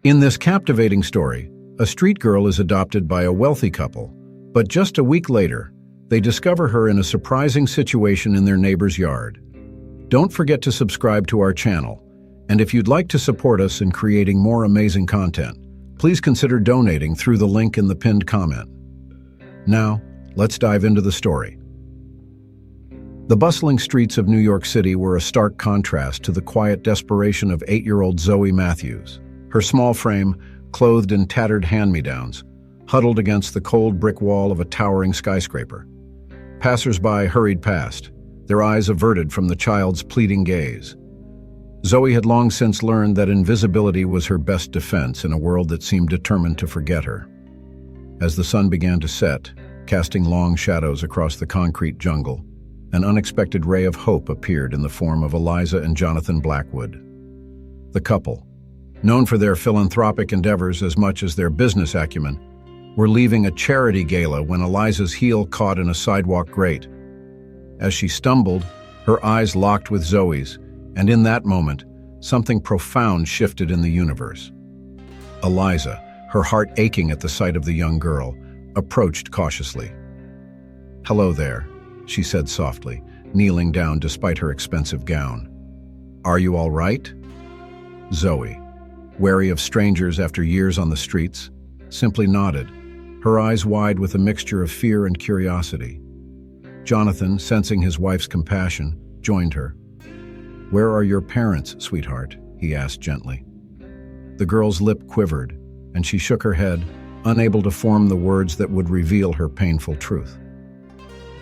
In this captivating story, a street girl is adopted by a wealthy couple, but just a week later, they discover her in a surprising situation in their neighbor's yard. Don't forget to subscribe to our channel, and if you'd like to support us in creating more amazing content, please consider donating through the link in the pinned comment. Now, let's dive into the story. The bustling streets of New York City were a stark contrast to the quiet desperation of 8-year-old Zoe Matthews. Her small frame, clothed in tattered hand-me-downs, huddled against the cold brick wall of a towering skyscraper. Passers-by hurried past, their eyes averted from the child's pleading gaze. Zoe had long since learned that invisibility was her best defense in a world that seemed determined to forget her. As the sun began to set, casting long shadows across the concrete jungle, an unexpected ray of hope appeared in the form of Eliza and Jonathan Blackwood. The couple, known for their philanthropic endeavors as much as their business acumen, were leaving a charity gala when Eliza's heel caught in a sidewalk grate. As she stumbled, her eyes locked with Zoe's, and in that moment, something profound shifted in the universe. Eliza, her heart aching at the sight of the young girl, approached cautiously. "Hello there," she said softly, kneeling down despite her expensive gown. "Are you all right?" Zoe, wary of strangers after years on the streets, simply nodded, her eyes wide with a mixture of fear and curiosity. Jonathan, sensing his wife's compassion, joined her. "Where are your parents, sweetheart?" he asked gently. The girl's lip quivered, and she shook her head, unable to form the words that would reveal her painful truth.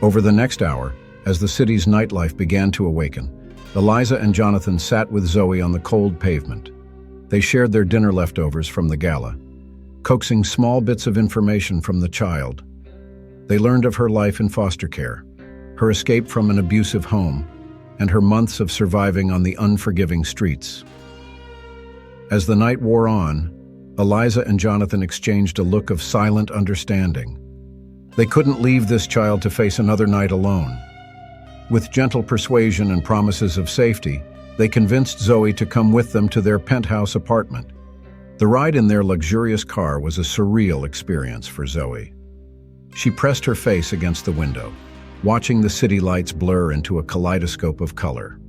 Over the next hour, as the city's nightlife began to awaken, Eliza and Jonathan sat with Zoe on the cold pavement. They shared their dinner leftovers from the gala, coaxing small bits of information from the child. They learned of her life in foster care, her escape from an abusive home, and her months of surviving on the unforgiving streets. As the night wore on, Eliza and Jonathan exchanged a look of silent understanding. They couldn't leave this child to face another night alone. With gentle persuasion and promises of safety, they convinced Zoe to come with them to their penthouse apartment. The ride in their luxurious car was a surreal experience for Zoe. She pressed her face against the window, watching the city lights blur into a kaleidoscope of color.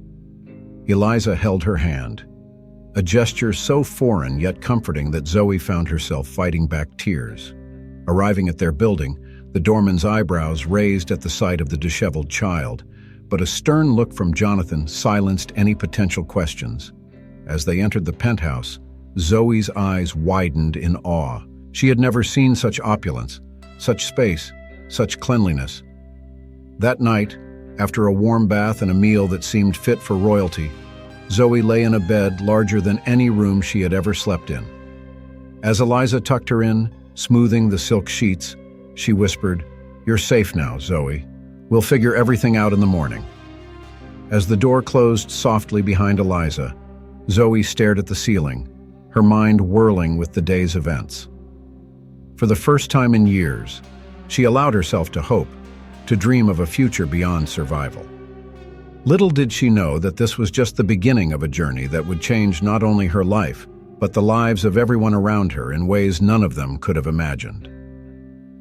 Eliza held her hand, a gesture so foreign yet comforting that Zoe found herself fighting back tears. Arriving at their building, the doorman's eyebrows raised at the sight of the disheveled child, but a stern look from Jonathan silenced any potential questions. As they entered the penthouse, Zoe's eyes widened in awe. She had never seen such opulence, such space, such cleanliness. That night, after a warm bath and a meal that seemed fit for royalty, Zoe lay in a bed larger than any room she had ever slept in. As Eliza tucked her in, smoothing the silk sheets, she whispered, "You're safe now, Zoe. We'll figure everything out in the morning." As the door closed softly behind Eliza, Zoe stared at the ceiling, her mind whirling with the day's events. For the first time in years, she allowed herself to hope, to dream of a future beyond survival. Little did she know that this was just the beginning of a journey that would change not only her life, but the lives of everyone around her in ways none of them could have imagined.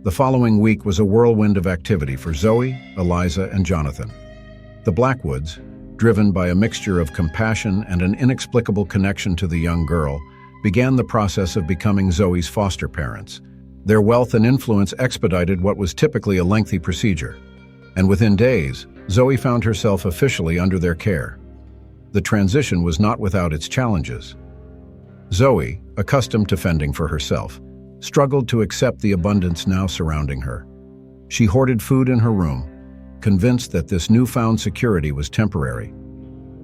The following week was a whirlwind of activity for Zoe, Eliza, and Jonathan. The Blackwoods, driven by a mixture of compassion and an inexplicable connection to the young girl, began the process of becoming Zoe's foster parents. Their wealth and influence expedited what was typically a lengthy procedure, and within days, Zoe found herself officially under their care. The transition was not without its challenges. Zoe, accustomed to fending for herself, struggled to accept the abundance now surrounding her. She hoarded food in her room, convinced that this newfound security was temporary.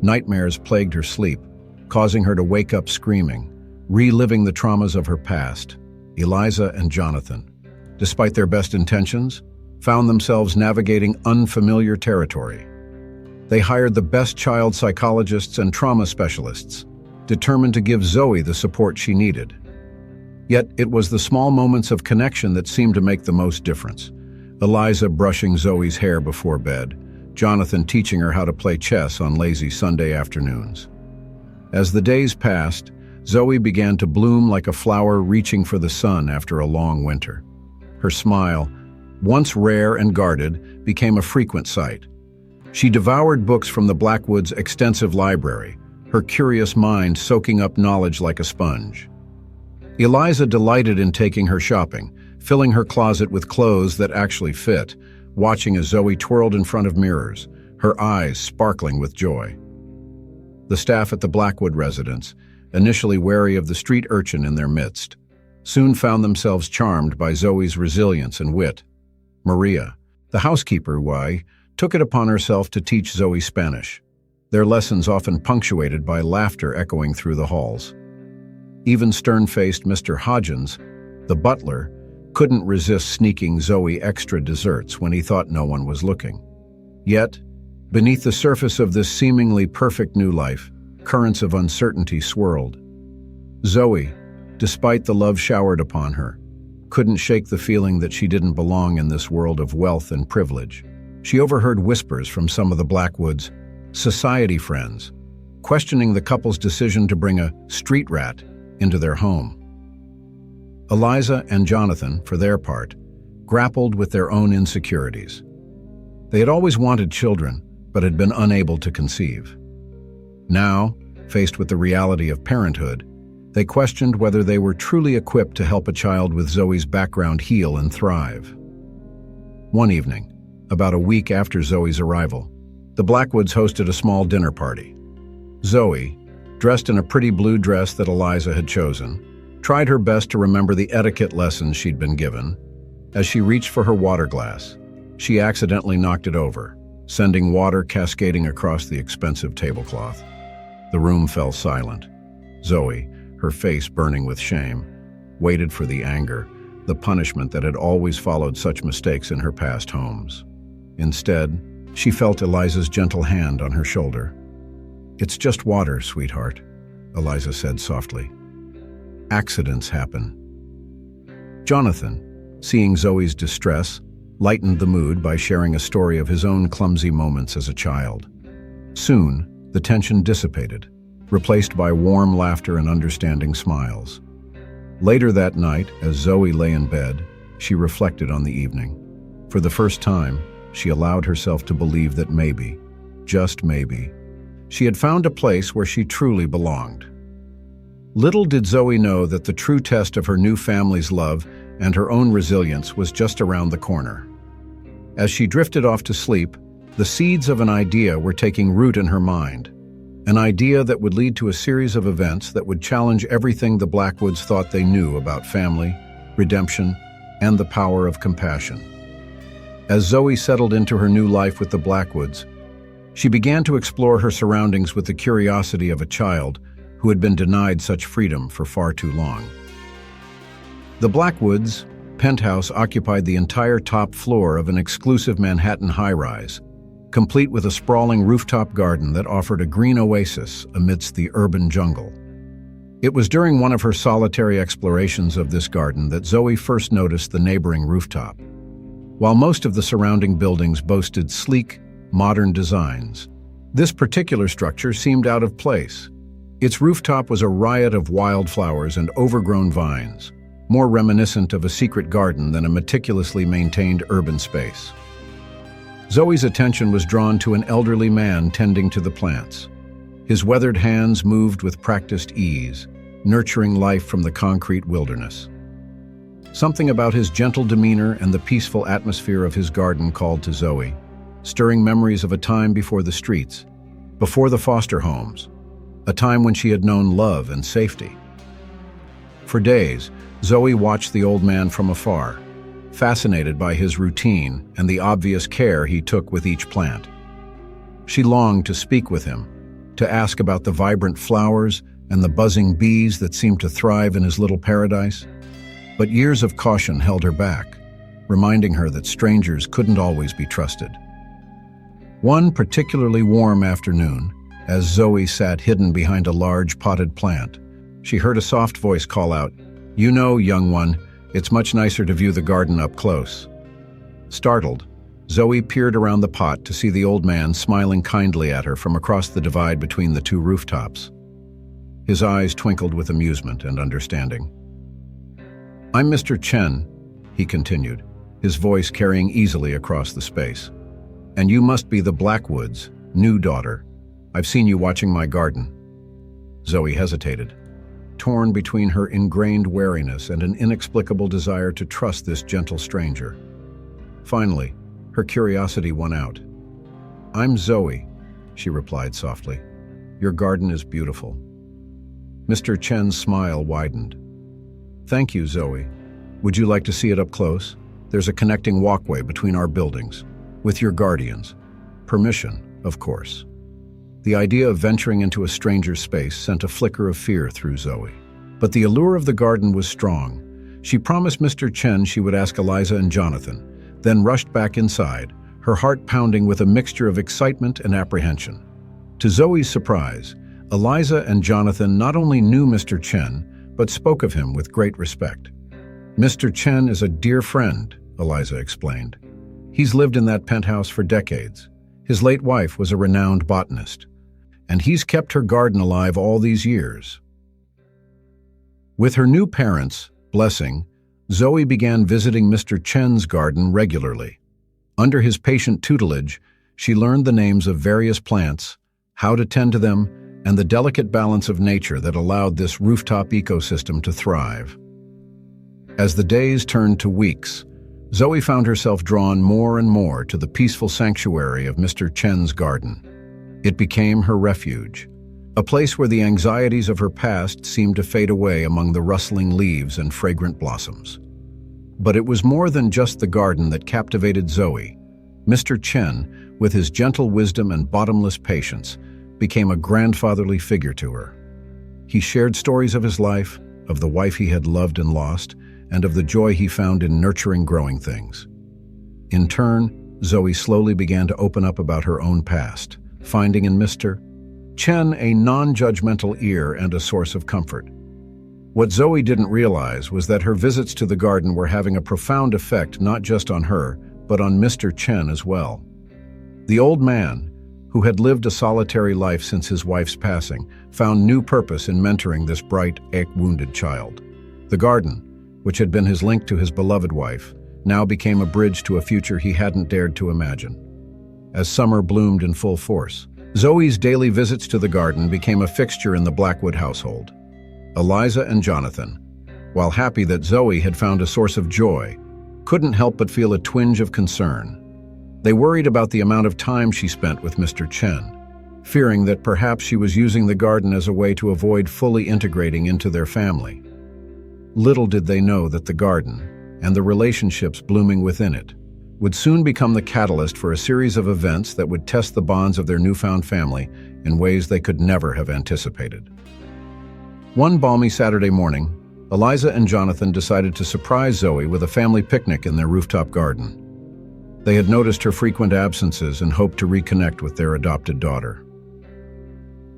Nightmares plagued her sleep, causing her to wake up screaming, reliving the traumas of her past. Eliza and Jonathan, despite their best intentions, found themselves navigating unfamiliar territory. They hired the best child psychologists and trauma specialists, determined to give Zoe the support she needed. Yet it was the small moments of connection that seemed to make the most difference. Eliza brushing Zoe's hair before bed, Jonathan teaching her how to play chess on lazy Sunday afternoons. As the days passed, Zoe began to bloom like a flower reaching for the sun after a long winter. Her smile, once rare and guarded, became a frequent sight. She devoured books from the Blackwood's extensive library, her curious mind soaking up knowledge like a sponge. Eliza delighted in taking her shopping, filling her closet with clothes that actually fit, watching as Zoe twirled in front of mirrors, her eyes sparkling with joy. The staff at the Blackwood residence, initially wary of the street urchin in their midst, soon found themselves charmed by Zoe's resilience and wit. Maria, the housekeeper, took it upon herself to teach Zoe Spanish, their lessons often punctuated by laughter echoing through the halls. Even stern-faced Mr. Hodgins, the butler, couldn't resist sneaking Zoe extra desserts when he thought no one was looking. Yet, beneath the surface of this seemingly perfect new life, currents of uncertainty swirled. Zoe, despite the love showered upon her, couldn't shake the feeling that she didn't belong in this world of wealth and privilege. She overheard whispers from some of the Blackwoods' society friends, questioning the couple's decision to bring a street rat into their home. Eliza and Jonathan, for their part, grappled with their own insecurities. They had always wanted children, but had been unable to conceive. Now, faced with the reality of parenthood, they questioned whether they were truly equipped to help a child with Zoe's background heal and thrive. One evening, about a week after Zoe's arrival, the Blackwoods hosted a small dinner party. Zoe, dressed in a pretty blue dress that Eliza had chosen, tried her best to remember the etiquette lessons she'd been given. As she reached for her water glass, she accidentally knocked it over, sending water cascading across the expensive tablecloth. The room fell silent. Zoe, her face burning with shame, waited for the anger, the punishment that had always followed such mistakes in her past homes. Instead, she felt Eliza's gentle hand on her shoulder. "It's just water, sweetheart," Eliza said softly. "Accidents happen." Jonathan, seeing Zoe's distress, lightened the mood by sharing a story of his own clumsy moments as a child. Soon, the tension dissipated, replaced by warm laughter and understanding smiles. Later that night, as Zoe lay in bed, she reflected on the evening. For the first time, she allowed herself to believe that maybe, just maybe, she had found a place where she truly belonged. Little did Zoe know that the true test of her new family's love and her own resilience was just around the corner. As she drifted off to sleep, the seeds of an idea were taking root in her mind, an idea that would lead to a series of events that would challenge everything the Blackwoods thought they knew about family, redemption, and the power of compassion. As Zoe settled into her new life with the Blackwoods, she began to explore her surroundings with the curiosity of a child who had been denied such freedom for far too long. The Blackwoods' penthouse occupied the entire top floor of an exclusive Manhattan high-rise, complete with a sprawling rooftop garden that offered a green oasis amidst the urban jungle. It was during one of her solitary explorations of this garden that Zoe first noticed the neighboring rooftop. While most of the surrounding buildings boasted sleek, modern designs, this particular structure seemed out of place. Its rooftop was a riot of wildflowers and overgrown vines, more reminiscent of a secret garden than a meticulously maintained urban space. Zoe's attention was drawn to an elderly man tending to the plants. His weathered hands moved with practiced ease, nurturing life from the concrete wilderness. Something about his gentle demeanor and the peaceful atmosphere of his garden called to Zoe, stirring memories of a time before the streets, before the foster homes, a time when she had known love and safety. For days, Zoe watched the old man from afar, fascinated by his routine and the obvious care he took with each plant. She longed to speak with him, to ask about the vibrant flowers and the buzzing bees that seemed to thrive in his little paradise. But years of caution held her back, reminding her that strangers couldn't always be trusted. One particularly warm afternoon, as Zoe sat hidden behind a large potted plant, she heard a soft voice call out, "You know, young one, it's much nicer to view the garden up close." Startled, Zoe peered around the pot to see the old man smiling kindly at her from across the divide between the two rooftops. His eyes twinkled with amusement and understanding. "I'm Mr. Chen," he continued, his voice carrying easily across the space. "And you must be the Blackwood's new daughter. I've seen you watching my garden." Zoe hesitated, torn between her ingrained wariness and an inexplicable desire to trust this gentle stranger. Finally, her curiosity won out. "I'm Zoe," she replied softly. "Your garden is beautiful." Mr. Chen's smile widened. "Thank you, Zoe. Would you like to see it up close? There's a connecting walkway between our buildings, with your guardians. Permission, of course." The idea of venturing into a stranger's space sent a flicker of fear through Zoe. But the allure of the garden was strong. She promised Mr. Chen she would ask Eliza and Jonathan, then rushed back inside, her heart pounding with a mixture of excitement and apprehension. To Zoe's surprise, Eliza and Jonathan not only knew Mr. Chen, but spoke of him with great respect. "Mr. Chen is a dear friend," Eliza explained. "He's lived in that penthouse for decades. His late wife was a renowned botanist, and he's kept her garden alive all these years." With her new parents' blessing, Zoe began visiting Mr. Chen's garden regularly. Under his patient tutelage, she learned the names of various plants, how to tend to them, and the delicate balance of nature that allowed this rooftop ecosystem to thrive. As the days turned to weeks, Zoe found herself drawn more and more to the peaceful sanctuary of Mr. Chen's garden. It became her refuge, a place where the anxieties of her past seemed to fade away among the rustling leaves and fragrant blossoms. But it was more than just the garden that captivated Zoe. Mr. Chen, with his gentle wisdom and bottomless patience, became a grandfatherly figure to her. He shared stories of his life, of the wife he had loved and lost, and of the joy he found in nurturing growing things. In turn, Zoe slowly began to open up about her own past, finding in Mr. Chen a non-judgmental ear and a source of comfort. What Zoe didn't realize was that her visits to the garden were having a profound effect not just on her, but on Mr. Chen as well. The old man, who had lived a solitary life since his wife's passing, found new purpose in mentoring this bright, wounded child. The garden, which had been his link to his beloved wife, now became a bridge to a future he hadn't dared to imagine. As summer bloomed in full force, Zoe's daily visits to the garden became a fixture in the Blackwood household. Eliza and Jonathan, while happy that Zoe had found a source of joy, couldn't help but feel a twinge of concern. They worried about the amount of time she spent with Mr. Chen, fearing that perhaps she was using the garden as a way to avoid fully integrating into their family. Little did they know that the garden, and the relationships blooming within it, would soon become the catalyst for a series of events that would test the bonds of their newfound family in ways they could never have anticipated. One balmy Saturday morning, Eliza and Jonathan decided to surprise Zoe with a family picnic in their rooftop garden. They had noticed her frequent absences and hoped to reconnect with their adopted daughter.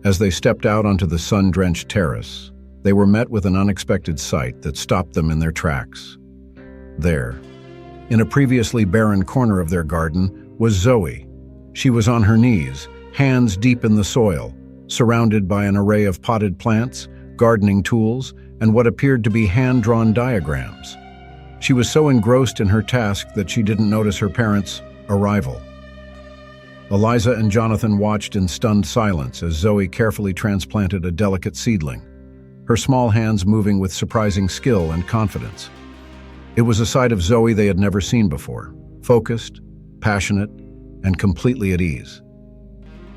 As they stepped out onto the sun-drenched terrace, they were met with an unexpected sight that stopped them in their tracks. There, in a previously barren corner of their garden, was Zoe. She was on her knees, hands deep in the soil, surrounded by an array of potted plants, gardening tools, and what appeared to be hand-drawn diagrams. She was so engrossed in her task that she didn't notice her parents' arrival. Eliza and Jonathan watched in stunned silence as Zoe carefully transplanted a delicate seedling, her small hands moving with surprising skill and confidence. It was a side of Zoe they had never seen before, focused, passionate, and completely at ease.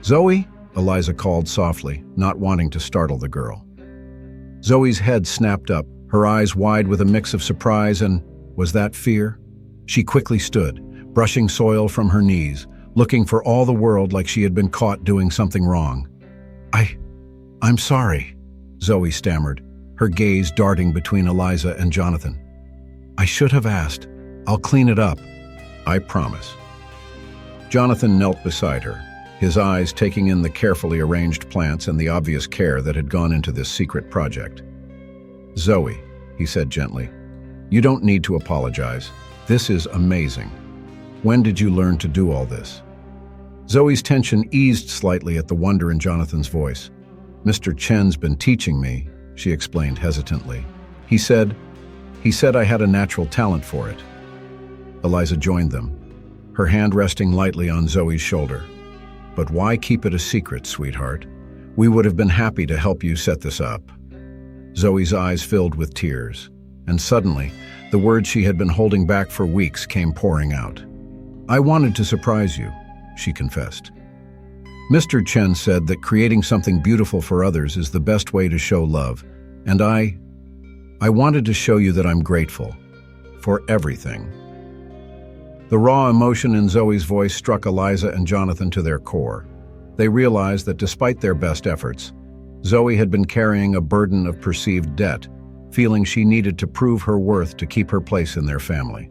"Zoe," Eliza called softly, not wanting to startle the girl. Zoe's head snapped up, her eyes wide with a mix of surprise and, was that fear? She quickly stood, brushing soil from her knees, looking for all the world like she had been caught doing something wrong. I'm sorry," Zoe stammered, her gaze darting between Eliza and Jonathan. "I should have asked. I'll clean it up. I promise." Jonathan knelt beside her, his eyes taking in the carefully arranged plants and the obvious care that had gone into this secret project. "Zoe," he said gently, "you don't need to apologize. This is amazing. When did you learn to do all this?" Zoe's tension eased slightly at the wonder in Jonathan's voice. "Mr. Chen's been teaching me," she explained hesitantly. He said I had a natural talent for it." Eliza joined them, her hand resting lightly on Zoe's shoulder. "But why keep it a secret, sweetheart? We would have been happy to help you set this up." Zoe's eyes filled with tears, and suddenly, the words she had been holding back for weeks came pouring out. "I wanted to surprise you," she confessed. "Mr. Chen said that creating something beautiful for others is the best way to show love, and I wanted to show you that I'm grateful for everything." The raw emotion in Zoe's voice struck Eliza and Jonathan to their core. They realized that despite their best efforts, Zoe had been carrying a burden of perceived debt, feeling she needed to prove her worth to keep her place in their family.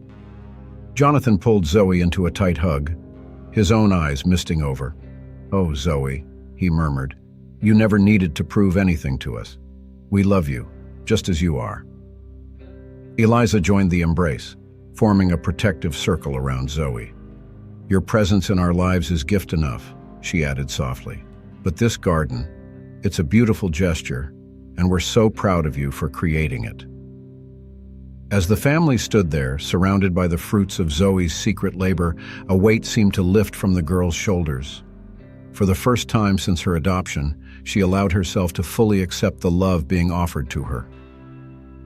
Jonathan pulled Zoe into a tight hug, his own eyes misting over. "Oh, Zoe," he murmured, "you never needed to prove anything to us. We love you, just as you are." Eliza joined the embrace, forming a protective circle around Zoe. "Your presence in our lives is gift enough," she added softly. "But this garden, it's a beautiful gesture, and we're so proud of you for creating it." As the family stood there, surrounded by the fruits of Zoe's secret labor, a weight seemed to lift from the girl's shoulders. For the first time since her adoption, she allowed herself to fully accept the love being offered to her.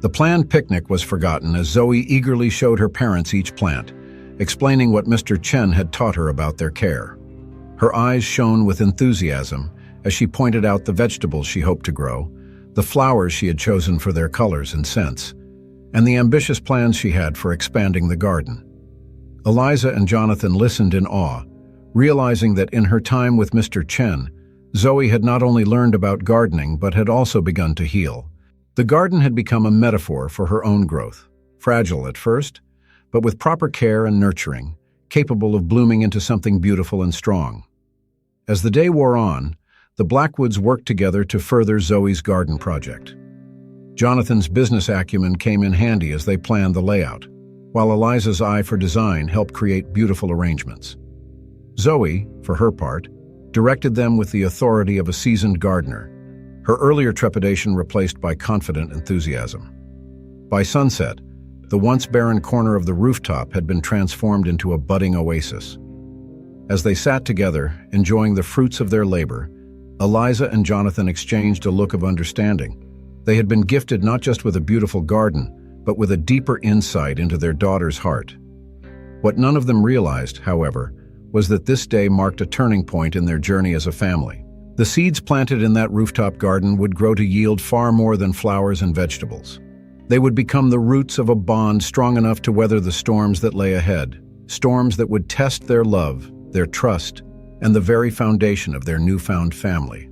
The planned picnic was forgotten as Zoe eagerly showed her parents each plant, explaining what Mr. Chen had taught her about their care. Her eyes shone with enthusiasm as she pointed out the vegetables she hoped to grow, the flowers she had chosen for their colors and scents, and the ambitious plans she had for expanding the garden. Eliza and Jonathan listened in awe, realizing that in her time with Mr. Chen, Zoe had not only learned about gardening but had also begun to heal. The garden had become a metaphor for her own growth, fragile at first, but with proper care and nurturing, capable of blooming into something beautiful and strong. As the day wore on, the Blackwoods worked together to further Zoe's garden project. Jonathan's business acumen came in handy as they planned the layout, while Eliza's eye for design helped create beautiful arrangements. Zoe, for her part, directed them with the authority of a seasoned gardener, her earlier trepidation replaced by confident enthusiasm. By sunset, the once barren corner of the rooftop had been transformed into a budding oasis. As they sat together, enjoying the fruits of their labor, Eliza and Jonathan exchanged a look of understanding. They had been gifted not just with a beautiful garden, but with a deeper insight into their daughter's heart. What none of them realized, however, was that this day marked a turning point in their journey as a family. The seeds planted in that rooftop garden would grow to yield far more than flowers and vegetables. They would become the roots of a bond strong enough to weather the storms that lay ahead, storms that would test their love, their trust, and the very foundation of their newfound family.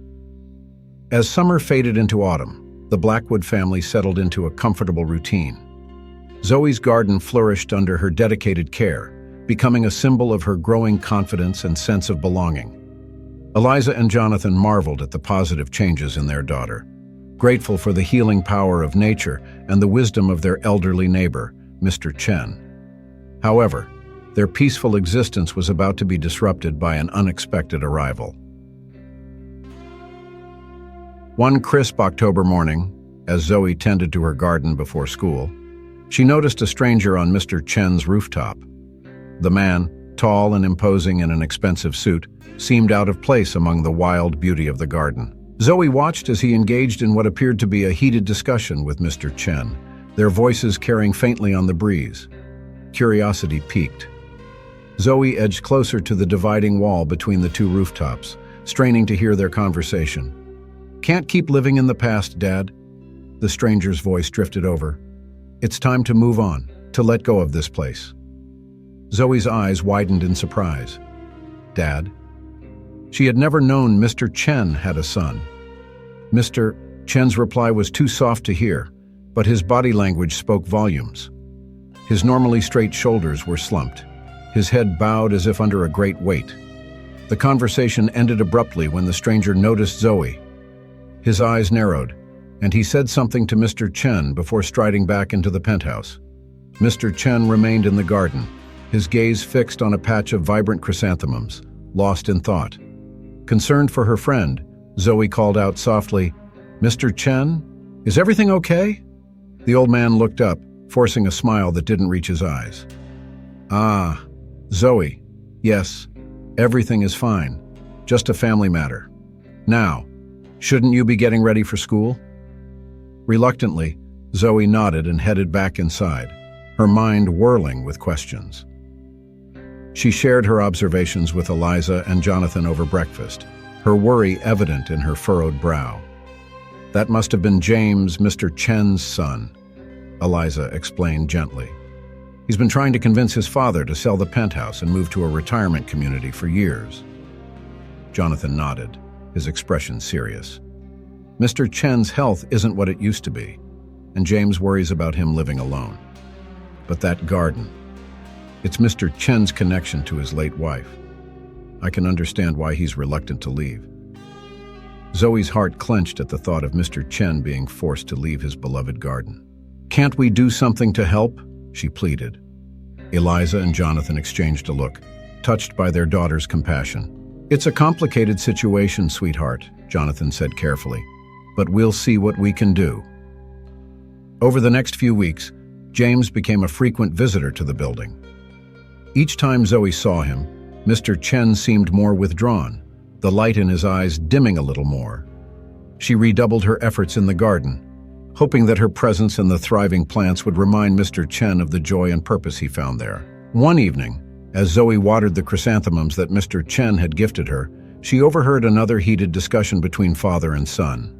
As summer faded into autumn, the Blackwood family settled into a comfortable routine. Zoe's garden flourished under her dedicated care, becoming a symbol of her growing confidence and sense of belonging. Eliza and Jonathan marveled at the positive changes in their daughter, grateful for the healing power of nature and the wisdom of their elderly neighbor, Mr. Chen. However, their peaceful existence was about to be disrupted by an unexpected arrival. One crisp October morning, as Zoe tended to her garden before school, she noticed a stranger on Mr. Chen's rooftop. The man, tall and imposing in an expensive suit, seemed out of place among the wild beauty of the garden. Zoe watched as he engaged in what appeared to be a heated discussion with Mr. Chen, their voices carrying faintly on the breeze. Curiosity piqued. Zoe edged closer to the dividing wall between the two rooftops, straining to hear their conversation. "Can't keep living in the past, Dad." The stranger's voice drifted over. "It's time to move on, to let go of this place." Zoe's eyes widened in surprise. "Dad?" She had never known Mr. Chen had a son. Mr. Chen's reply was too soft to hear, but his body language spoke volumes. His normally straight shoulders were slumped, his head bowed as if under a great weight. The conversation ended abruptly when the stranger noticed Zoe. His eyes narrowed, and he said something to Mr. Chen before striding back into the penthouse. Mr. Chen remained in the garden, his gaze fixed on a patch of vibrant chrysanthemums, lost in thought. Concerned for her friend, Zoe called out softly, "Mr. Chen, is everything okay?" The old man looked up, forcing a smile that didn't reach his eyes. "Ah, Zoe, yes, everything is fine. Just a family matter. Now, shouldn't you be getting ready for school?" Reluctantly, Zoe nodded and headed back inside, her mind whirling with questions. She shared her observations with Eliza and Jonathan over breakfast, her worry evident in her furrowed brow. "That must have been James, Mr. Chen's son," Eliza explained gently. "He's been trying to convince his father to sell the penthouse and move to a retirement community for years." Jonathan nodded, his expression serious. "Mr. Chen's health isn't what it used to be, and James worries about him living alone. But that garden, it's Mr. Chen's connection to his late wife. I can understand why he's reluctant to leave." Zoe's heart clenched at the thought of Mr. Chen being forced to leave his beloved garden. "Can't we do something to help?" she pleaded. Eliza and Jonathan exchanged a look, touched by their daughter's compassion. "It's a complicated situation, sweetheart," Jonathan said carefully, "but we'll see what we can do." Over the next few weeks, James became a frequent visitor to the building. Each time Zoe saw him, Mr. Chen seemed more withdrawn, the light in his eyes dimming a little more. She redoubled her efforts in the garden, hoping that her presence and the thriving plants would remind Mr. Chen of the joy and purpose he found there. One evening, as Zoe watered the chrysanthemums that Mr. Chen had gifted her, she overheard another heated discussion between father and son.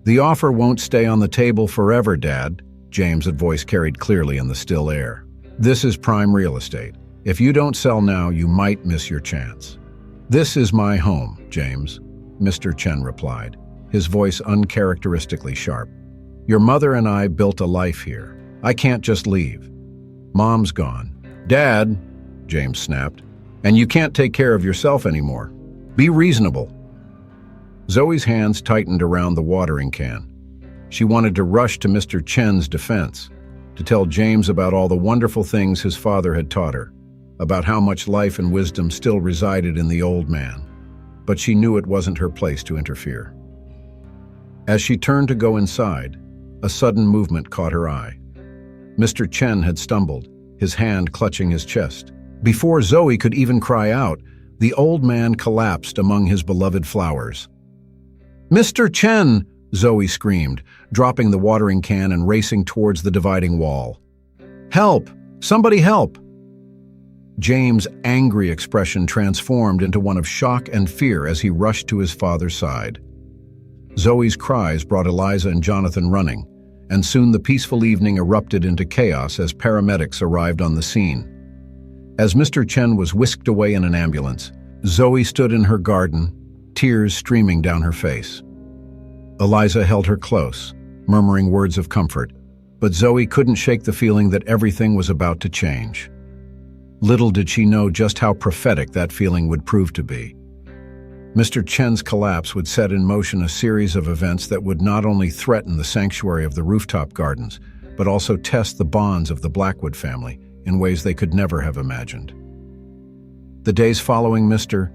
"The offer won't stay on the table forever, Dad," James' voice carried clearly in the still air. "This is prime real estate. If you don't sell now, you might miss your chance." "This is my home, James," Mr. Chen replied, his voice uncharacteristically sharp. "Your mother and I built a life here. I can't just leave. Mom's gone." "Dad," James snapped, "and you can't take care of yourself anymore. Be reasonable." Zoe's hands tightened around the watering can. She wanted to rush to Mr. Chen's defense, to tell James about all the wonderful things his father had taught her, about how much life and wisdom still resided in the old man. But she knew it wasn't her place to interfere. As she turned to go inside, a sudden movement caught her eye. Mr. Chen had stumbled, his hand clutching his chest. Before Zoe could even cry out, the old man collapsed among his beloved flowers. "Mr. Chen!" Zoe screamed, dropping the watering can and racing towards the dividing wall. "Help! Somebody help!" James' angry expression transformed into one of shock and fear as he rushed to his father's side. Zoe's cries brought Eliza and Jonathan running, and soon the peaceful evening erupted into chaos as paramedics arrived on the scene. As Mr. Chen was whisked away in an ambulance, Zoe stood in her garden, tears streaming down her face. Eliza held her close, murmuring words of comfort, but Zoe couldn't shake the feeling that everything was about to change. Little did she know just how prophetic that feeling would prove to be. Mr. Chen's collapse would set in motion a series of events that would not only threaten the sanctuary of the rooftop gardens, but also test the bonds of the Blackwood family in ways they could never have imagined. The days following Mr.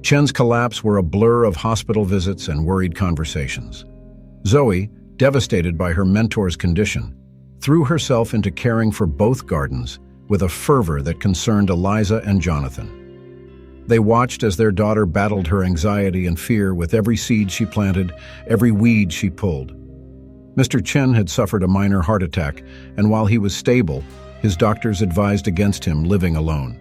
Chen's collapse were a blur of hospital visits and worried conversations. Zoe, devastated by her mentor's condition, threw herself into caring for both gardens with a fervor that concerned Eliza and Jonathan. They watched as their daughter battled her anxiety and fear with every seed she planted, every weed she pulled. Mr. Chen had suffered a minor heart attack, and while he was stable, his doctors advised against him living alone.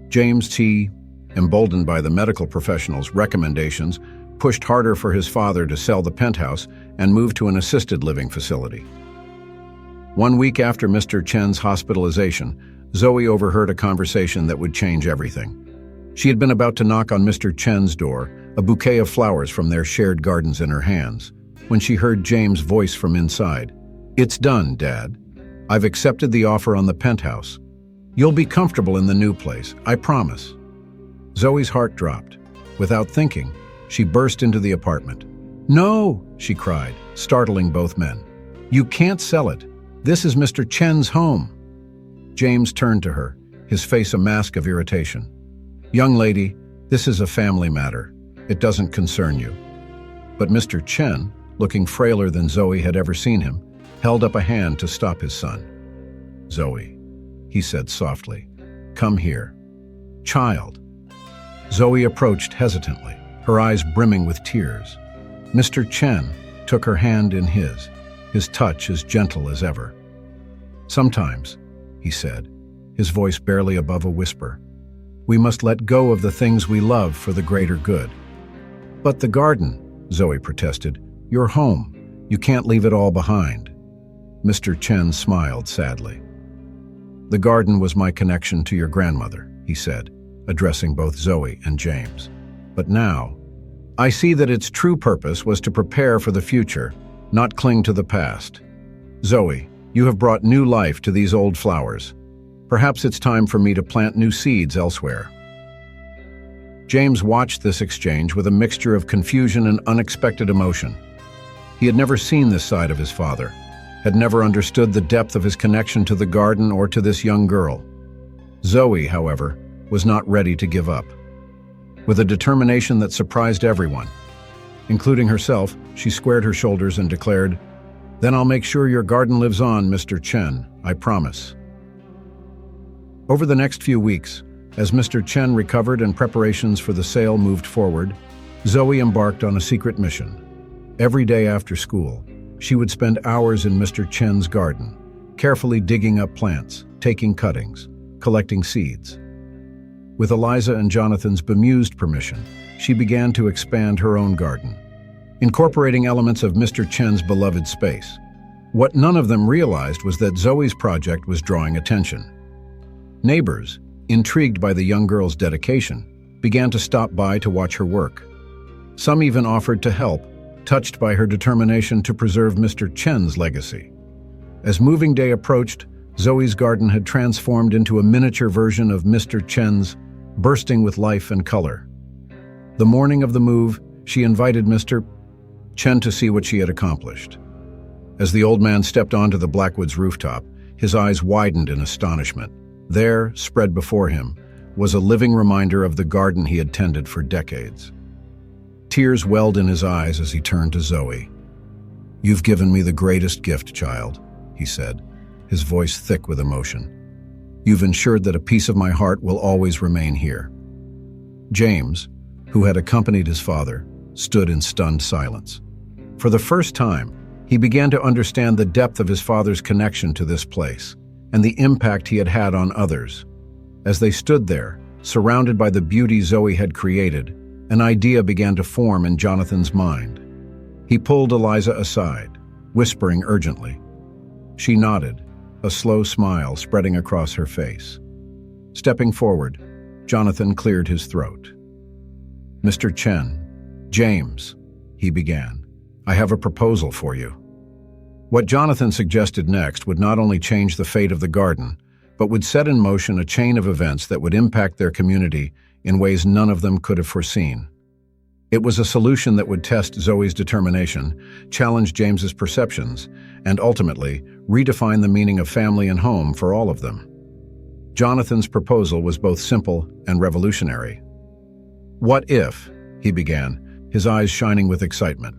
James T., emboldened by the medical professionals' recommendations, pushed harder for his father to sell the penthouse and move to an assisted living facility. 1 week after Mr. Chen's hospitalization, Zoe overheard a conversation that would change everything. She had been about to knock on Mr. Chen's door, a bouquet of flowers from their shared gardens in her hands, when she heard James' voice from inside. "It's done, Dad. I've accepted the offer on the penthouse. You'll be comfortable in the new place, I promise." Zoe's heart dropped. Without thinking, she burst into the apartment. "No!" she cried, startling both men. "You can't sell it. This is Mr. Chen's home." James turned to her, his face a mask of irritation. "Young lady, this is a family matter. It doesn't concern you." But Mr. Chen, looking frailer than Zoe had ever seen him, held up a hand to stop his son. "Zoe," he said softly, "come here." "Child." Zoe approached hesitantly, her eyes brimming with tears. Mr. Chen took her hand in his touch as gentle as ever. "Sometimes," he said, his voice barely above a whisper, "we must let go of the things we love for the greater good." "But the garden," Zoe protested. "Your home. You can't leave it all behind." Mr. Chen smiled sadly. "The garden was my connection to your grandmother," he said, addressing both Zoe and James. "But now, I see that its true purpose was to prepare for the future, not cling to the past. Zoe, you have brought new life to these old flowers. Perhaps it's time for me to plant new seeds elsewhere." James watched this exchange with a mixture of confusion and unexpected emotion. He had never seen this side of his father, had never understood the depth of his connection to the garden or to this young girl. Zoe, however, was not ready to give up. With a determination that surprised everyone, including herself, she squared her shoulders and declared, "Then I'll make sure your garden lives on, Mr. Chen, I promise." Over the next few weeks, as Mr. Chen recovered and preparations for the sale moved forward, Zoe embarked on a secret mission. Every day after school, she would spend hours in Mr. Chen's garden, carefully digging up plants, taking cuttings, collecting seeds. With Eliza and Jonathan's bemused permission, she began to expand her own garden, incorporating elements of Mr. Chen's beloved space. What none of them realized was that Zoe's project was drawing attention. Neighbors, intrigued by the young girl's dedication, began to stop by to watch her work. Some even offered to help, touched by her determination to preserve Mr. Chen's legacy. As moving day approached, Zoe's garden had transformed into a miniature version of Mr. Chen's, bursting with life and color. The morning of the move, she invited Mr. Chen to see what she had accomplished. As the old man stepped onto the Blackwoods rooftop, his eyes widened in astonishment. There, spread before him, was a living reminder of the garden he had tended for decades. Tears welled in his eyes as he turned to Zoe. "You've given me the greatest gift, child," he said, his voice thick with emotion. "You've ensured that a piece of my heart will always remain here." James, who had accompanied his father, stood in stunned silence. For the first time, he began to understand the depth of his father's connection to this place and the impact he had had on others. As they stood there, surrounded by the beauty Zoe had created, an idea began to form in Jonathan's mind. He pulled Eliza aside, whispering urgently. She nodded, a slow smile spreading across her face. Stepping forward, Jonathan cleared his throat. "Mr. Chen, James," he began, "I have a proposal for you." What Jonathan suggested next would not only change the fate of the garden, but would set in motion a chain of events that would impact their community in ways none of them could have foreseen. It was a solution that would test Zoe's determination, challenge James's perceptions, and ultimately redefine the meaning of family and home for all of them. Jonathan's proposal was both simple and revolutionary. "What if," he began, his eyes shining with excitement,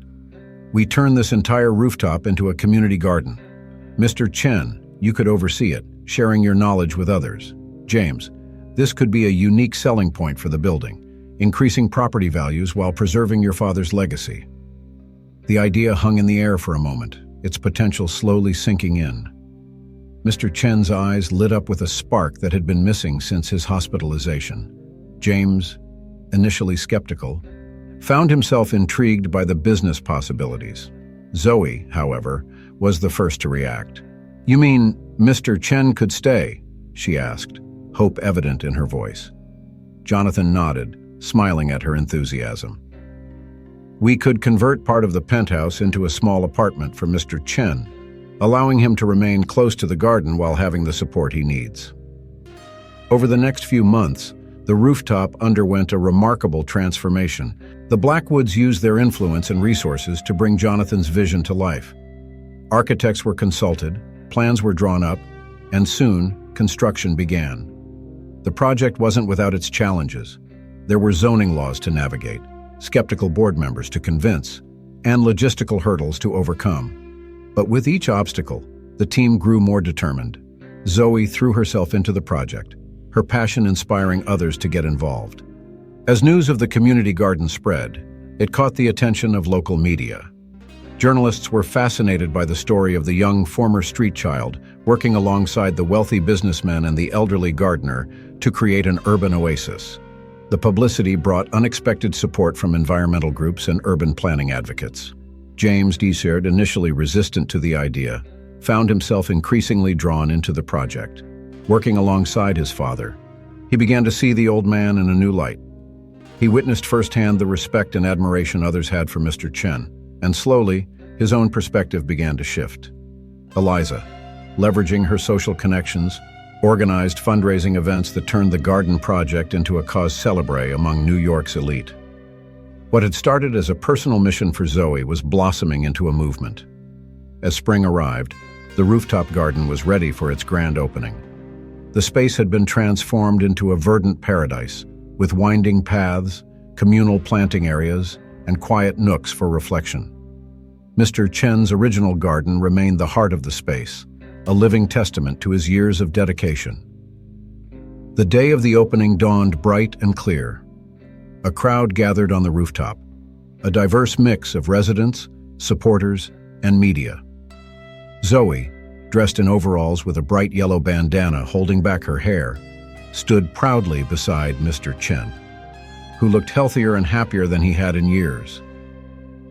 "we turn this entire rooftop into a community garden? Mr. Chen, you could oversee it, sharing your knowledge with others. James, this could be a unique selling point for the building, increasing property values while preserving your father's legacy." The idea hung in the air for a moment, its potential slowly sinking in. Mr. Chen's eyes lit up with a spark that had been missing since his hospitalization. James, initially skeptical, found himself intrigued by the business possibilities. Zoe, however, was the first to react. "You mean Mr. Chen could stay?" she asked, hope evident in her voice. Jonathan nodded, smiling at her enthusiasm. "We could convert part of the penthouse into a small apartment for Mr. Chen, allowing him to remain close to the garden while having the support he needs." Over the next few months, the rooftop underwent a remarkable transformation. The Blackwoods used their influence and resources to bring Jonathan's vision to life. Architects were consulted, plans were drawn up, and soon, construction began. The project wasn't without its challenges. There were zoning laws to navigate, skeptical board members to convince, and logistical hurdles to overcome. But with each obstacle, the team grew more determined. Zoe threw herself into the project, her passion inspiring others to get involved. As news of the community garden spread, it caught the attention of local media. Journalists were fascinated by the story of the young former street child working alongside the wealthy businessman and the elderly gardener to create an urban oasis. The publicity brought unexpected support from environmental groups and urban planning advocates. James Desert, initially resistant to the idea, found himself increasingly drawn into the project. Working alongside his father, he began to see the old man in a new light. He witnessed firsthand the respect and admiration others had for Mr. Chen, and slowly, his own perspective began to shift. Eliza, leveraging her social connections, organized fundraising events that turned the garden project into a cause célèbre among New York's elite. What had started as a personal mission for Zoe was blossoming into a movement. As spring arrived, the rooftop garden was ready for its grand opening. The space had been transformed into a verdant paradise, with winding paths, communal planting areas, and quiet nooks for reflection. Mr. Chen's original garden remained the heart of the space, a living testament to his years of dedication. The day of the opening dawned bright and clear. A crowd gathered on the rooftop, a diverse mix of residents, supporters, and media. Zoe, dressed in overalls with a bright yellow bandana holding back her hair, stood proudly beside Mr. Chen, who looked healthier and happier than he had in years.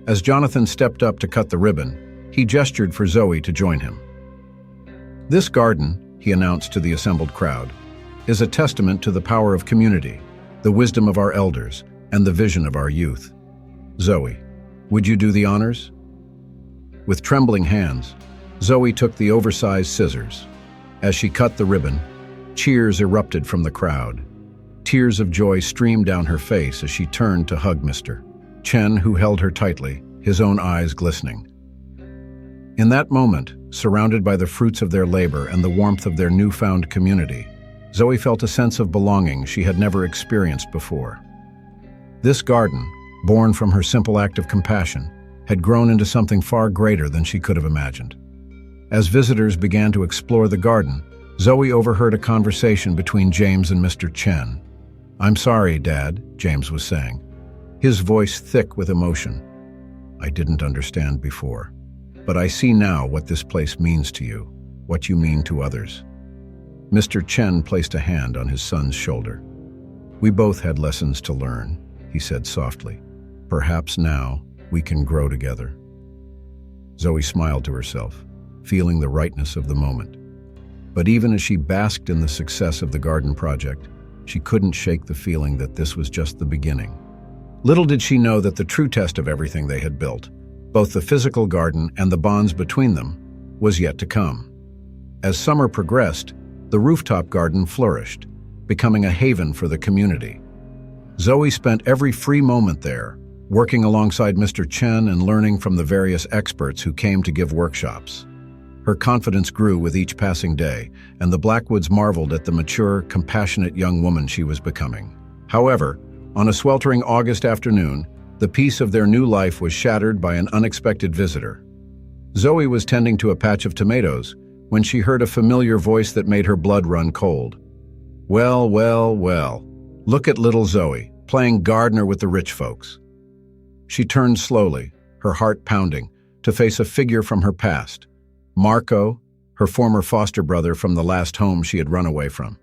As Jonathan stepped up to cut the ribbon, he gestured for Zoe to join him. "This garden," he announced to the assembled crowd, "is a testament to the power of community, the wisdom of our elders, and the vision of our youth. Zoe, would you do the honors?" With trembling hands, Zoe took the oversized scissors. As she cut the ribbon, cheers erupted from the crowd. Tears of joy streamed down her face as she turned to hug Mr. Chen, who held her tightly, his own eyes glistening. In that moment, surrounded by the fruits of their labor and the warmth of their newfound community, Zoe felt a sense of belonging she had never experienced before. This garden, born from her simple act of compassion, had grown into something far greater than she could have imagined. As visitors began to explore the garden, Zoe overheard a conversation between James and Mr. Chen. "I'm sorry, Dad," James was saying, his voice thick with emotion. "I didn't understand before. But I see now what this place means to you, what you mean to others." Mr. Chen placed a hand on his son's shoulder. "We both had lessons to learn," he said softly. "Perhaps now we can grow together." Zoe smiled to herself, feeling the rightness of the moment. But even as she basked in the success of the garden project, she couldn't shake the feeling that this was just the beginning. Little did she know that the true test of everything they had built, both the physical garden and the bonds between them, was yet to come. As summer progressed, the rooftop garden flourished, becoming a haven for the community. Zoe spent every free moment there, working alongside Mr. Chen and learning from the various experts who came to give workshops. Her confidence grew with each passing day, and the Blackwoods marveled at the mature, compassionate young woman she was becoming. However, on a sweltering August afternoon, the peace of their new life was shattered by an unexpected visitor. Zoe was tending to a patch of tomatoes when she heard a familiar voice that made her blood run cold. "Well, well, well, look at little Zoe, playing gardener with the rich folks." She turned slowly, her heart pounding, to face a figure from her past, Marco, her former foster brother from the last home she had run away from.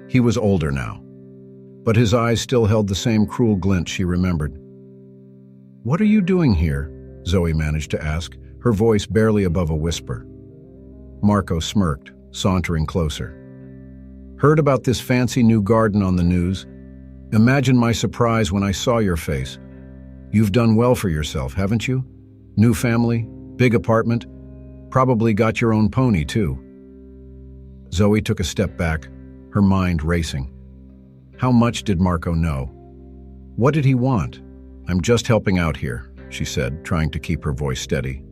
He was older now, but his eyes still held the same cruel glint she remembered. "What are you doing here?" Zoe managed to ask, her voice barely above a whisper. Marco smirked, sauntering closer. "Heard about this fancy new garden on the news. Imagine my surprise when I saw your face. You've done well for yourself, haven't you? New family, big apartment, probably got your own pony too." Zoe took a step back, her mind racing. How much did Marco know? What did he want? "I'm just helping out here," she said, trying to keep her voice steady.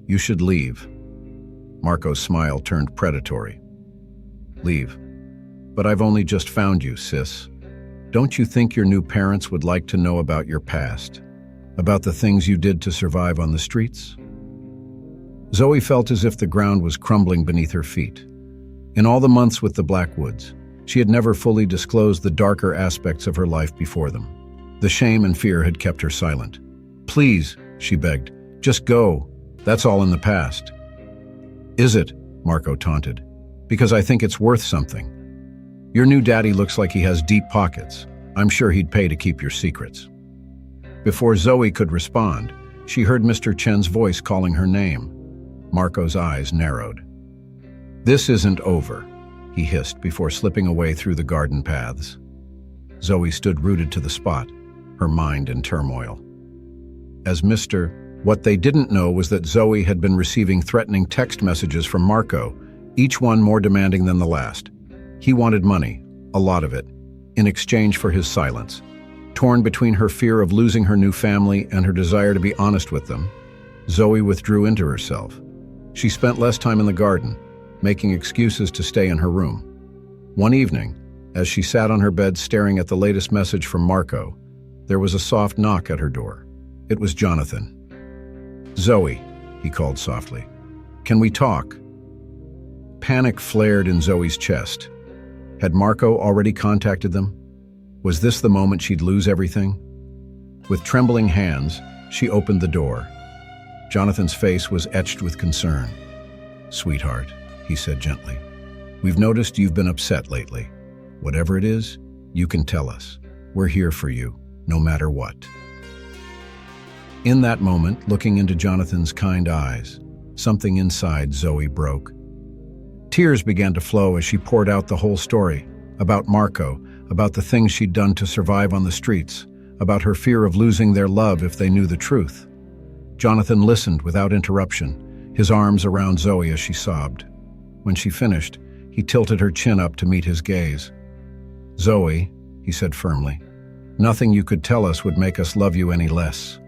"You should leave." Marco's smile turned predatory. "Leave? But I've only just found you, sis. Don't you think your new parents would like to know about your past?" About the things you did to survive on the streets? Zoe felt as if the ground was crumbling beneath her feet. In all the months with the Blackwoods, she had never fully disclosed the darker aspects of her life before them. The shame and fear had kept her silent. "Please," she begged, "just go. That's all in the past." "Is it?" Marco taunted. "Because I think it's worth something. Your new daddy looks like he has deep pockets. I'm sure he'd pay to keep your secrets." Before Zoe could respond, she heard Mr. Chen's voice calling her name. Marco's eyes narrowed. "This isn't over," he hissed before slipping away through the garden paths. Zoe stood rooted to the spot, her mind in turmoil. What they didn't know was that Zoe had been receiving threatening text messages from Marco, each one more demanding than the last. He wanted money, a lot of it, in exchange for his silence. Torn between her fear of losing her new family and her desire to be honest with them, Zoe withdrew into herself. She spent less time in the garden, making excuses to stay in her room. One evening, as she sat on her bed staring at the latest message from Marco, there was a soft knock at her door. It was Jonathan. "Zoe," he called softly, "can we talk?" Panic flared in Zoe's chest. Had Marco already contacted them? Was this the moment she'd lose everything? With trembling hands, she opened the door. Jonathan's face was etched with concern. "Sweetheart," he said gently, "we've noticed you've been upset lately. Whatever it is, you can tell us. We're here for you, no matter what." In that moment, looking into Jonathan's kind eyes, something inside Zoe broke. Tears began to flow as she poured out the whole story, about Marco, about the things she'd done to survive on the streets, about her fear of losing their love if they knew the truth. Jonathan listened without interruption, his arms around Zoe as she sobbed. When she finished, he tilted her chin up to meet his gaze. "Zoe," he said firmly, "nothing you could tell us would make us love you any less.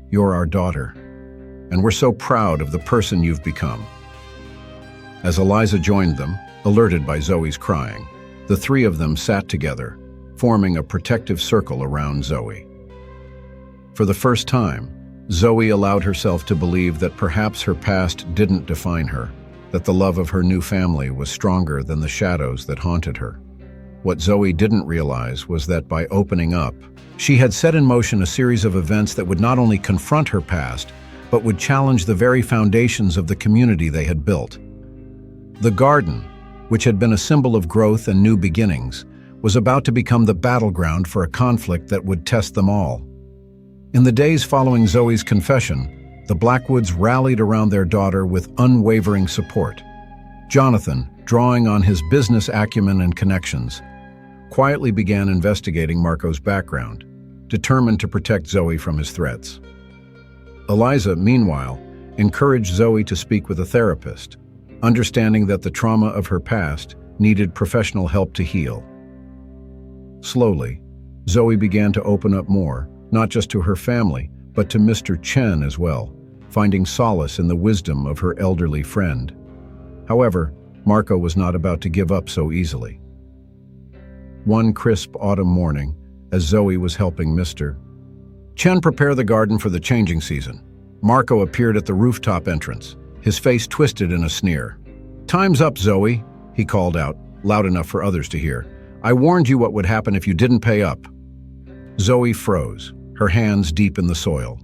You're our daughter, and we're so proud of the person you've become." As Eliza joined them, alerted by Zoe's crying, the three of them sat together, forming a protective circle around Zoe. For the first time, Zoe allowed herself to believe that perhaps her past didn't define her, that the love of her new family was stronger than the shadows that haunted her. What Zoe didn't realize was that by opening up, she had set in motion a series of events that would not only confront her past, but would challenge the very foundations of the community they had built. The garden, which had been a symbol of growth and new beginnings, was about to become the battleground for a conflict that would test them all. In the days following Zoe's confession, the Blackwoods rallied around their daughter with unwavering support. Jonathan, drawing on his business acumen and connections, quietly began investigating Marco's background, determined to protect Zoe from his threats. Eliza, meanwhile, encouraged Zoe to speak with a therapist, understanding that the trauma of her past needed professional help to heal. Slowly, Zoe began to open up more, not just to her family, but to Mr. Chen as well, finding solace in the wisdom of her elderly friend. However, Marco was not about to give up so easily. One crisp autumn morning, as Zoe was helping Mr. Chen prepare the garden for the changing season, Marco appeared at the rooftop entrance, his face twisted in a sneer. "Time's up, Zoe," he called out, loud enough for others to hear. "I warned you what would happen if you didn't pay up." Zoe froze, her hands deep in the soil.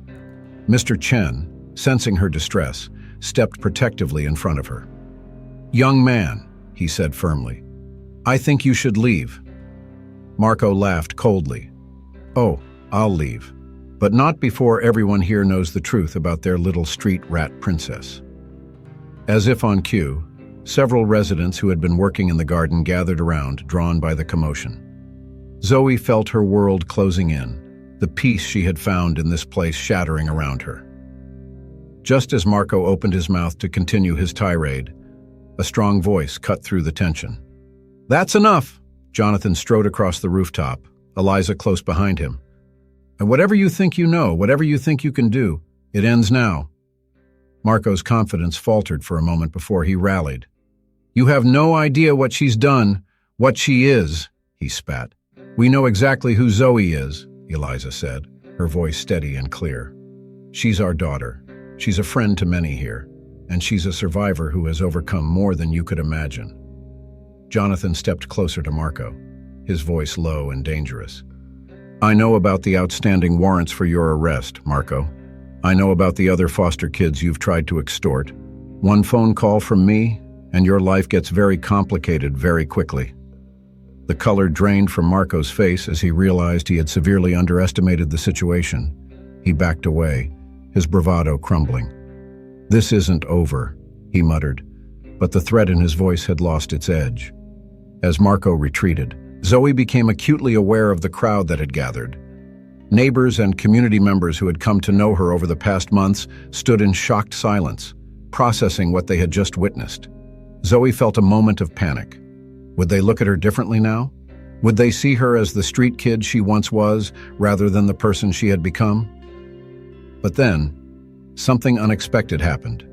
Mr. Chen, sensing her distress, stepped protectively in front of her. "Young man," he said firmly, "I think you should leave." Marco laughed coldly. "Oh, I'll leave, but not before everyone here knows the truth about their little street rat princess." As if on cue, several residents who had been working in the garden gathered around, drawn by the commotion. Zoe felt her world closing in, the peace she had found in this place shattering around her. Just as Marco opened his mouth to continue his tirade, a strong voice cut through the tension. "That's enough!" Jonathan strode across the rooftop, Eliza close behind him. "And whatever you think you know, whatever you think you can do, it ends now." Marco's confidence faltered for a moment before he rallied. "You have no idea what she's done, what she is," he spat. "We know exactly who Zoe is," Eliza said. her voice steady and clear. "She's our daughter. She's a friend to many here, and she's a survivor who has overcome more than you could imagine." Jonathan stepped closer to Marco, his voice low and dangerous. "I know about the outstanding warrants for your arrest, Marco. I know about the other foster kids you've tried to extort. One phone call from me, and your life gets very complicated very quickly." The color drained from Marco's face as he realized he had severely underestimated the situation. He backed away, his bravado crumbling. "This isn't over," he muttered, but the threat in his voice had lost its edge. As Marco retreated, Zoe became acutely aware of the crowd that had gathered. Neighbors and community members who had come to know her over the past months stood in shocked silence, processing what they had just witnessed. Zoe felt a moment of panic. Would they look at her differently now? Would they see her as the street kid she once was, rather than the person she had become? But then, something unexpected happened.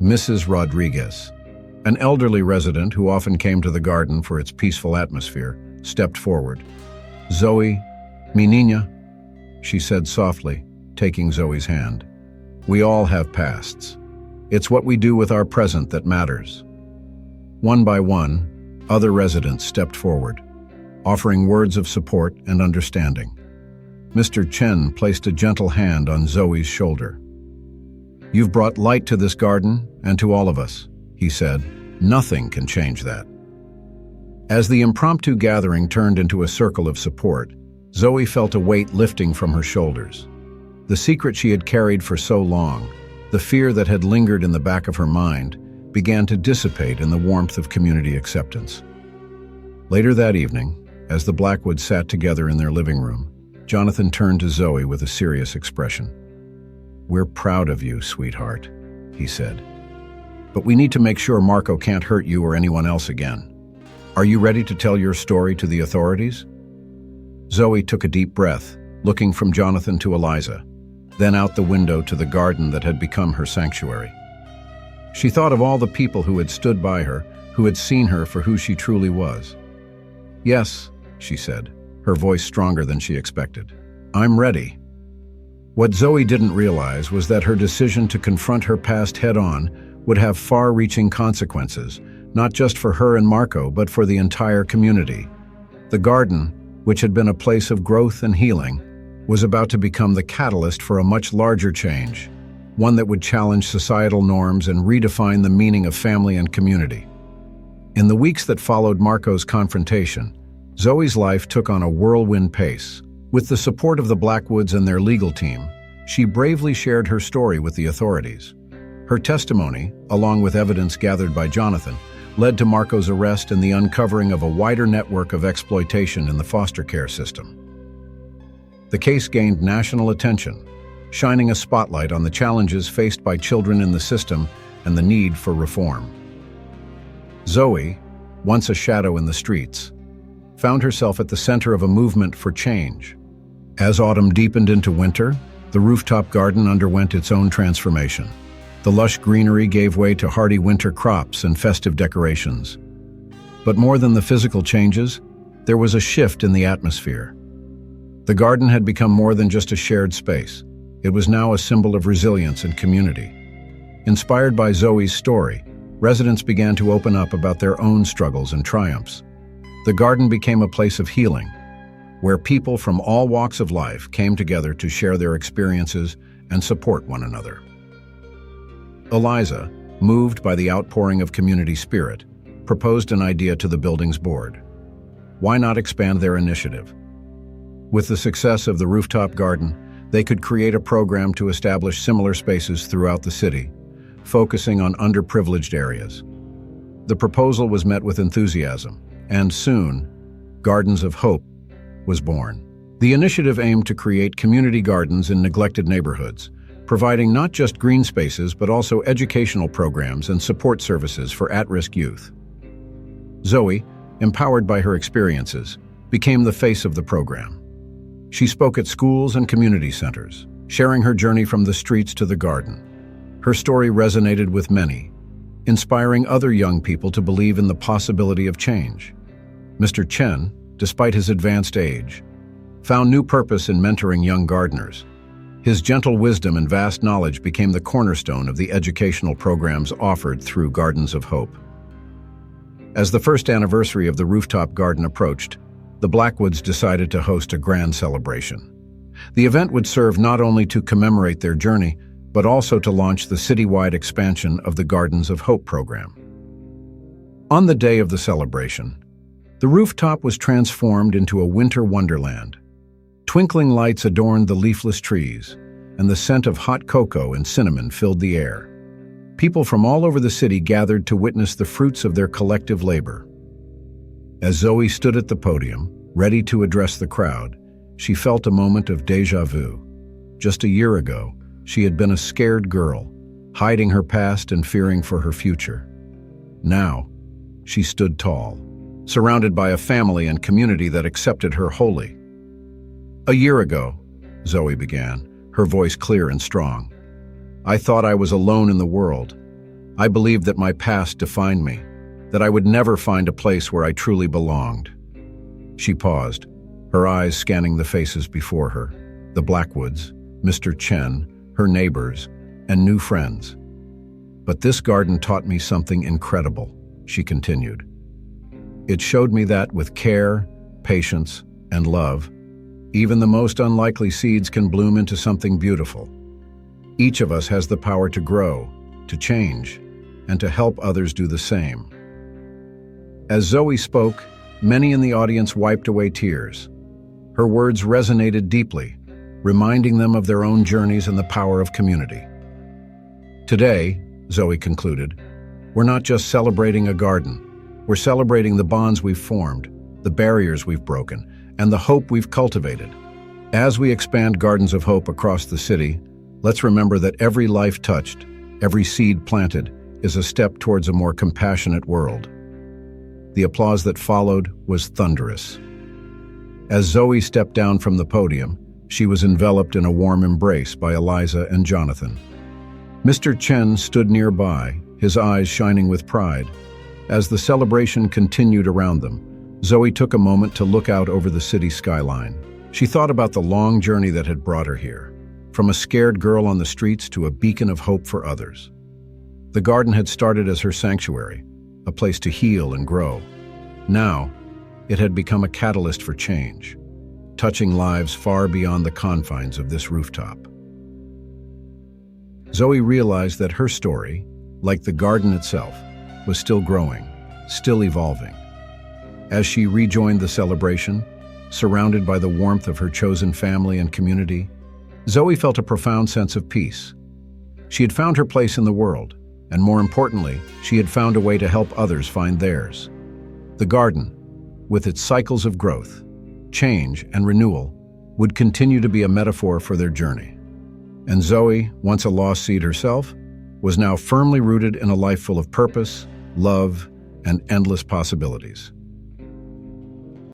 Mrs. Rodriguez, an elderly resident who often came to the garden for its peaceful atmosphere, stepped forward. "Zoe, mi niña," she said softly, taking Zoe's hand. "We all have pasts. It's what we do with our present that matters." One by one, other residents stepped forward, offering words of support and understanding. Mr. Chen placed a gentle hand on Zoe's shoulder. "You've brought light to this garden and to all of us," he said. "Nothing can change that." As the impromptu gathering turned into a circle of support, Zoe felt a weight lifting from her shoulders. The secret she had carried for so long, the fear that had lingered in the back of her mind, began to dissipate in the warmth of community acceptance. Later that evening, as the Blackwoods sat together in their living room, Jonathan turned to Zoe with a serious expression. "We're proud of you, sweetheart," he said. "But we need to make sure Marco can't hurt you or anyone else again. Are you ready to tell your story to the authorities?" Zoe took a deep breath, looking from Jonathan to Eliza, then out the window to the garden that had become her sanctuary. She thought of all the people who had stood by her, who had seen her for who she truly was. "Yes," she said, her voice stronger than she expected. "I'm ready." What Zoe didn't realize was that her decision to confront her past head-on would have far-reaching consequences, not just for her and Marco, but for the entire community. The garden, which had been a place of growth and healing, was about to become the catalyst for a much larger change, one that would challenge societal norms and redefine the meaning of family and community. In the weeks that followed Marco's confrontation, Zoe's life took on a whirlwind pace. With the support of the Blackwoods and their legal team, she bravely shared her story with the authorities. Her testimony, along with evidence gathered by Jonathan, led to Marco's arrest and the uncovering of a wider network of exploitation in the foster care system. The case gained national attention, shining a spotlight on the challenges faced by children in the system and the need for reform. Zoe, once a shadow in the streets, found herself at the center of a movement for change. As autumn deepened into winter, the rooftop garden underwent its own transformation. The lush greenery gave way to hardy winter crops and festive decorations. But more than the physical changes, there was a shift in the atmosphere. The garden had become more than just a shared space. It was now a symbol of resilience and community. Inspired by Zoe's story, residents began to open up about their own struggles and triumphs. The garden became a place of healing, where people from all walks of life came together to share their experiences and support one another. Eliza, moved by the outpouring of community spirit, proposed an idea to the building's board. Why not expand their initiative? With the success of the rooftop garden, they could create a program to establish similar spaces throughout the city, focusing on underprivileged areas. The proposal was met with enthusiasm, and soon, Gardens of Hope was born. The initiative aimed to create community gardens in neglected neighborhoods, providing not just green spaces but also educational programs and support services for at-risk youth. Zoe, empowered by her experiences, became the face of the program. She spoke at schools and community centers, sharing her journey from the streets to the garden. Her story resonated with many, inspiring other young people to believe in the possibility of change. Mr. Chen, despite his advanced age, found new purpose in mentoring young gardeners. His gentle wisdom and vast knowledge became the cornerstone of the educational programs offered through Gardens of Hope. As the first anniversary of the rooftop garden approached, the Blackwoods decided to host a grand celebration. The event would serve not only to commemorate their journey, but also to launch the citywide expansion of the Gardens of Hope program. On the day of the celebration, the rooftop was transformed into a winter wonderland. Twinkling lights adorned the leafless trees, and the scent of hot cocoa and cinnamon filled the air. People from all over the city gathered to witness the fruits of their collective labor. As Zoe stood at the podium, ready to address the crowd, she felt a moment of déjà vu. Just a year ago, she had been a scared girl, hiding her past and fearing for her future. Now, she stood tall, surrounded by a family and community that accepted her wholly. "A year ago," Zoe began, her voice clear and strong, "I thought I was alone in the world. I believed that my past defined me, that I would never find a place where I truly belonged." She paused, her eyes scanning the faces before her, the Blackwoods, Mr. Chen, her neighbors, and new friends. "But this garden taught me something incredible," she continued. "It showed me that with care, patience, and love, even the most unlikely seeds can bloom into something beautiful. Each of us has the power to grow, to change, and to help others do the same." As Zoe spoke, many in the audience wiped away tears. Her words resonated deeply, reminding them of their own journeys and the power of community. "Today," Zoe concluded, "we're not just celebrating a garden. We're celebrating the bonds we've formed, the barriers we've broken, and the hope we've cultivated. As we expand Gardens of Hope across the city, let's remember that every life touched, every seed planted, is a step towards a more compassionate world." The applause that followed was thunderous. As Zoe stepped down from the podium, she was enveloped in a warm embrace by Eliza and Jonathan. Mr. Chen stood nearby, his eyes shining with pride. As the celebration continued around them, Zoe took a moment to look out over the city skyline. She thought about the long journey that had brought her here, from a scared girl on the streets to a beacon of hope for others. The garden had started as her sanctuary, a place to heal and grow. Now, it had become a catalyst for change, touching lives far beyond the confines of this rooftop. Zoe realized that her story, like the garden itself, was still growing, still evolving. As she rejoined the celebration, surrounded by the warmth of her chosen family and community, Zoe felt a profound sense of peace. She had found her place in the world, and more importantly, she had found a way to help others find theirs. The garden, with its cycles of growth, change, and renewal, would continue to be a metaphor for their journey. And Zoe, once a lost seed herself, was now firmly rooted in a life full of purpose, love, and endless possibilities.